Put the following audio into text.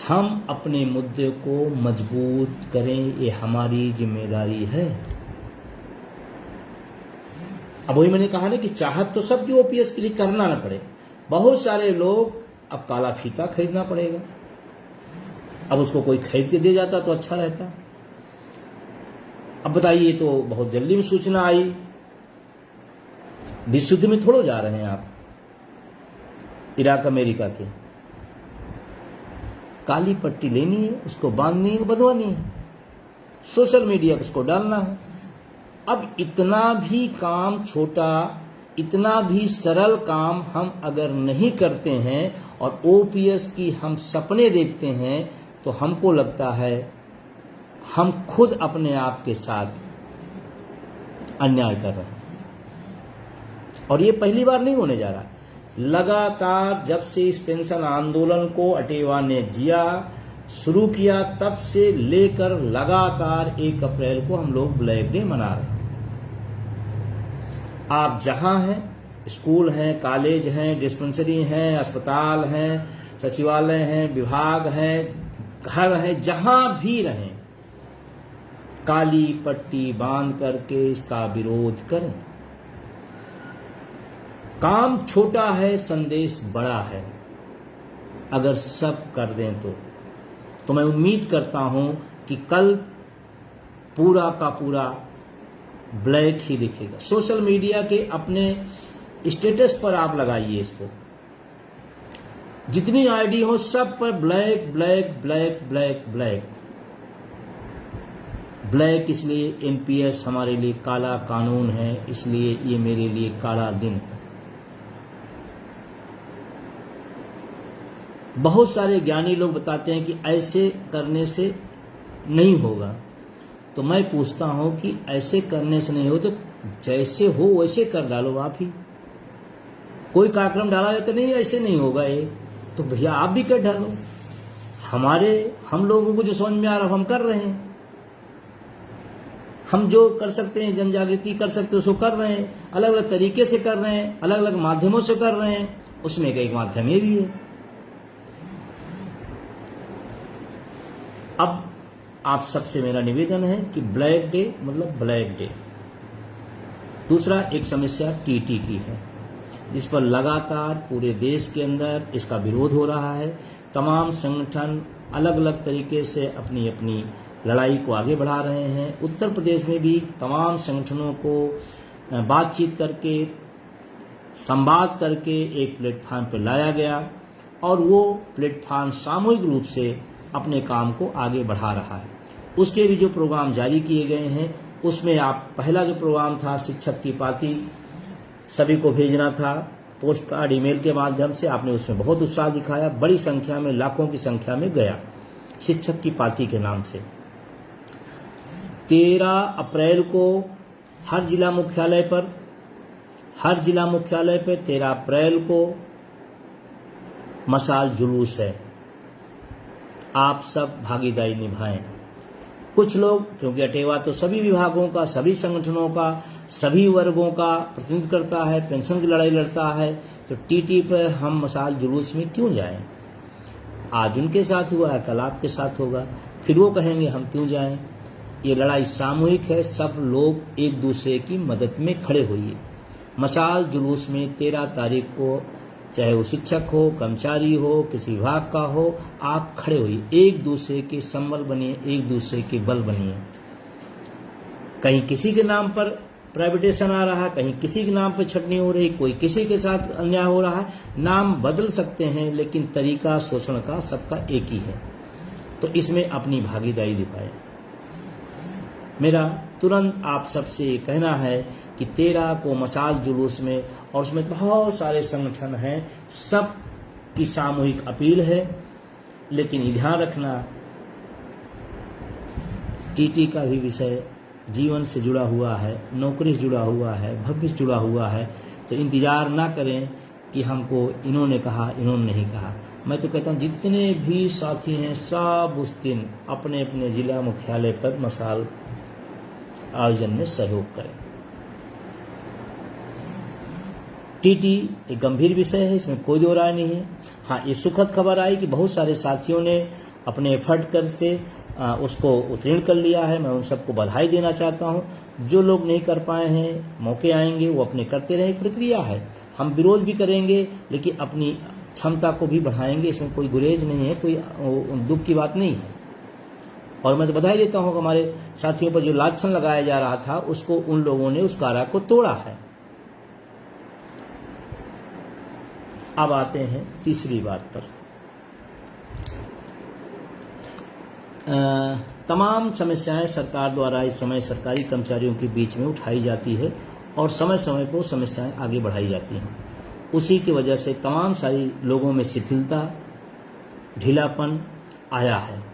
हम अपने मुद्दे को मजबूत करें, ये हमारी जिम्मेदारी है। अब वही मैंने कहा ना कि चाहत तो सबकी ओपीएस के लिए करना ना पड़े। बहुत सारे लोग अब काला फीता खरीदना पड़ेगा, अब उसको कोई खरीद के दे जाता तो अच्छा रहता। अब बताइए, तो बहुत जल्दी में सूचना आई, विशुद्ध में थोड़ो जा रहे हैं आप, इराक अमेरिका के। काली पट्टी लेनी है, उसको बांधनी है, बंधवानी है, सोशल मीडिया पर उसको डालना है। अब इतना भी काम छोटा, इतना भी सरल काम हम अगर नहीं करते हैं और ओपीएस की हम सपने देखते हैं, तो हमको लगता है हम खुद अपने आप के साथ अन्याय कर रहे हैं। और ये पहली बार नहीं होने जा रहा है। लगातार जब से इस पेंशन आंदोलन को अटेवा ने शुरू किया, तब से लेकर लगातार 1 अप्रैल को हम लोग ब्लैक डे मना रहे हैं। आप जहां हैं, स्कूल हैं, कॉलेज हैं, डिस्पेंसरी हैं, अस्पताल हैं, सचिवालय हैं, विभाग हैं, घर हैं, जहां भी रहें, काली पट्टी बांध करके इसका विरोध करें। काम छोटा है, संदेश बड़ा है। अगर सब कर दें तो मैं उम्मीद करता हूं कि कल पूरा का पूरा ब्लैक ही दिखेगा। सोशल मीडिया के अपने स्टेटस पर आप लगाइए इसको, जितनी आईडी हो सब पर black black black black black black. इसलिए एनपीएस हमारे लिए काला कानून है, इसलिए ये मेरे लिए काला दिन है। बहुत सारे ज्ञानी लोग बताते हैं कि ऐसे करने से नहीं होगा, तो मैं पूछता हूं कि ऐसे करने से नहीं हो तो जैसे हो वैसे कर डालो आप ही। कोई कार्यक्रम डाला जाए तो नहीं ऐसे नहीं होगा ये, तो भैया आप भी कर डालो। हम लोगों को जो समझ में आ रहा है हम कर रहे हैं। हम जो कर सकते हैं, जन जागृति कर सकते हैं, उसको कर रहे हैं। अलग अलग तरीके से कर रहे हैं, अलग अलग माध्यमों से कर रहे हैं। उसमें एक माध्यम ये भी है। अब आप सबसे मेरा निवेदन है कि ब्लैक डे मतलब ब्लैक डे। दूसरा, एक समस्या टीटी की है, जिस पर लगातार पूरे देश के अंदर इसका विरोध हो रहा है। तमाम संगठन अलग अलग तरीके से अपनी अपनी लड़ाई को आगे बढ़ा रहे हैं। उत्तर प्रदेश में भी तमाम संगठनों को बातचीत करके, संवाद करके एक प्लेटफार्म पर लाया गया और वो प्लेटफार्म सामूहिक रूप से अपने काम को आगे बढ़ा रहा है। उसके भी जो प्रोग्राम जारी किए गए हैं, उसमें आप पहला जो प्रोग्राम था शिक्षक की पाती, सभी को भेजना था पोस्ट कार्ड, ईमेल के माध्यम से। आपने उसमें बहुत उत्साह दिखाया, बड़ी संख्या में, लाखों की संख्या में गया शिक्षक की पाती के नाम से। 13 अप्रैल को हर जिला मुख्यालय पर 13 अप्रैल को मशाल जुलूस है। आप सब भागीदारी निभाएं। कुछ लोग, क्योंकि अटेवा तो सभी विभागों का, सभी संगठनों का, सभी वर्गों का प्रतिनिधित्व करता है, पेंशन की लड़ाई लड़ता है, तो टीटी पर हम मशाल जुलूस में क्यों जाएं? आज उनके साथ हुआ है, कल आपके साथ होगा, फिर वो कहेंगे हम क्यों जाएं? ये लड़ाई सामूहिक है, सब लोग एक दूसरे की मदद में खड़े होइए। मशाल जुलूस में 13 तारीख को, चाहे वो शिक्षक हो, कर्मचारी हो, किसी विभाग का हो, आप खड़े होइए, एक दूसरे के संबल बनिए, एक दूसरे के बल बनिए। कहीं किसी के नाम पर प्राइवेटेशन आ रहा है, कहीं किसी के नाम पर छटनी हो रही, कोई किसी के साथ अन्याय हो रहा है। नाम बदल सकते हैं, लेकिन तरीका शोषण का सबका एक ही है। तो इसमें अपनी भागीदारी दिखाएं। मेरा तुरंत आप सबसे ये कहना है कि 13 को मशाल जुलूस में, और उसमें बहुत सारे संगठन हैं, सब की सामूहिक अपील है। लेकिन ये ध्यान रखना, टीटी का भी विषय जीवन से जुड़ा हुआ है, नौकरी से जुड़ा हुआ है, भविष्य से जुड़ा हुआ है। तो इंतजार ना करें कि हमको इन्होंने कहा, इन्होंने नहीं कहा। मैं तो कहता हूँ जितने भी साथी हैं सब उस दिन अपने अपने जिला मुख्यालय पर मशाल आयोजन में सहयोग करें। टीटी एक गंभीर विषय है, इसमें कोई दो राय नहीं है। हाँ, ये सुखद खबर आई कि बहुत सारे साथियों ने अपने एफर्ट कर से उसको उत्तीर्ण कर लिया है। मैं उन सबको बधाई देना चाहता हूं। जो लोग नहीं कर पाए हैं, मौके आएंगे, वो अपने करते रहे, प्रक्रिया है। हम विरोध भी करेंगे लेकिन अपनी क्षमता को भी बढ़ाएंगे, इसमें कोई गुरेज नहीं है, कोई दुख की बात नहीं है। और मैं तो बधाई देता हूं हमारे साथियों पर जो लांछन लगाया जा रहा था उसको उन लोगों ने उस कारा को तोड़ा है। अब आते हैं तीसरी बात पर। तमाम समस्याएं सरकार द्वारा इस समय सरकारी कर्मचारियों के बीच में उठाई जाती है और समय समय पर समस्याएं आगे बढ़ाई जाती हैं। उसी की वजह से तमाम सारी लोगों में शिथिलता, ढीलापन आया है।